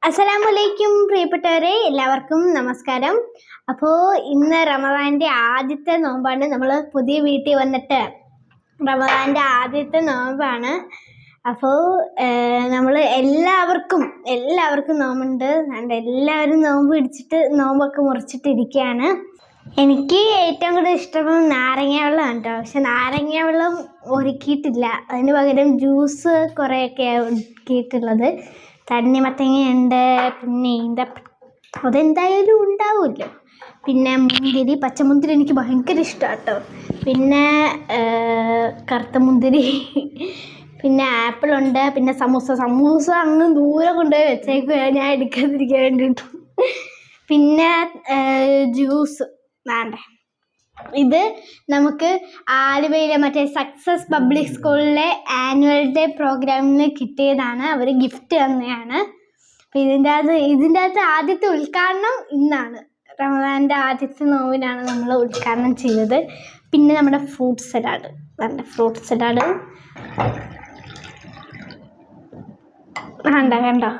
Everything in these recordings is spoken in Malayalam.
അസ്സലാമലൈക്കും പ്രിയപ്പെട്ടവരെ, എല്ലാവർക്കും നമസ്കാരം. അപ്പോൾ ഇന്ന് റമദാൻ്റെ ആദ്യത്തെ നോമ്പാണ്. നമ്മൾ പുതിയ വീട്ടിൽ വന്നിട്ട് റമദാൻ്റെ ആദ്യത്തെ നോമ്പാണ്. അപ്പോൾ നമ്മൾ എല്ലാവർക്കും നോമ്പുണ്ട്. എല്ലാവരും നോമ്പ് പിടിച്ചിട്ട് നോമ്പൊക്കെ മുറിച്ചിട്ടിരിക്കുകയാണ്. എനിക്ക് ഏറ്റവും കൂടുതൽ ഇഷ്ടം നാരങ്ങ വെള്ളമാണ് കേട്ടോ. പക്ഷെ നാരങ്ങ വെള്ളം ഒരുക്കിയിട്ടില്ല, അതിന് പകരം ജ്യൂസ് കുറേയൊക്കെ ഒരുക്കിയിട്ടുള്ളത്. തണ്ണിമത്തങ്ങയുണ്ട്, പിന്നെ അതെന്തായാലും ഉണ്ടാവുമല്ലോ. പിന്നെ മുന്തിരി, പച്ചമുന്തിരി എനിക്ക് ഭയങ്കര ഇഷ്ടമാണ് കേട്ടോ. പിന്നെ കറുത്ത മുന്തിരി, പിന്നെ ആപ്പിളുണ്ട്, പിന്നെ സമൂസ അങ്ങ് ദൂരെ കൊണ്ടുപോയി വെച്ചേക്കുക, ഞാൻ എടുക്കാതിരിക്കാൻ വേണ്ടിയിട്ട്. പിന്നെ ജ്യൂസ് വേണ്ടേ, ഇത് നമുക്ക് ആലുവയിലെ മറ്റേ സക്സസ് പബ്ലിക് സ്കൂളിലെ ആനുവൽ ഡേ പ്രോഗ്രാമിന് കിട്ടിയതാണ്. അവർ ഗിഫ്റ്റ് തന്നെയാണ്. അപ്പം ഇതിൻ്റെ അകത്ത് ആദ്യത്തെ ഉദ്ഘാടനം ഇന്നാണ്. റമദാൻ്റെ ആദ്യത്തെ നോവിനാണ് നമ്മൾ ഉദ്ഘാടനം ചെയ്തത്. പിന്നെ നമ്മുടെ ഫ്രൂട്ട് സലാഡ് കണ്ടോ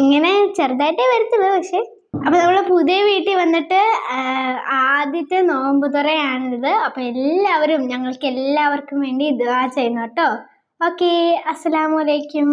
ഇങ്ങനെ ചെറുതായിട്ടേ വരത്തുള്ളൂ. പക്ഷെ അപ്പം നമ്മൾ പുതിയ വീട്ടിൽ വന്നിട്ട് ആദ്യത്തെ നോമ്പ് തുറയാണിത്. അപ്പം ഞങ്ങൾക്ക് എല്ലാവർക്കും വേണ്ടി ദുആ ചെയ്യണം കേട്ടോ. ഓക്കെ, അസ്സലാമു അലൈക്കും.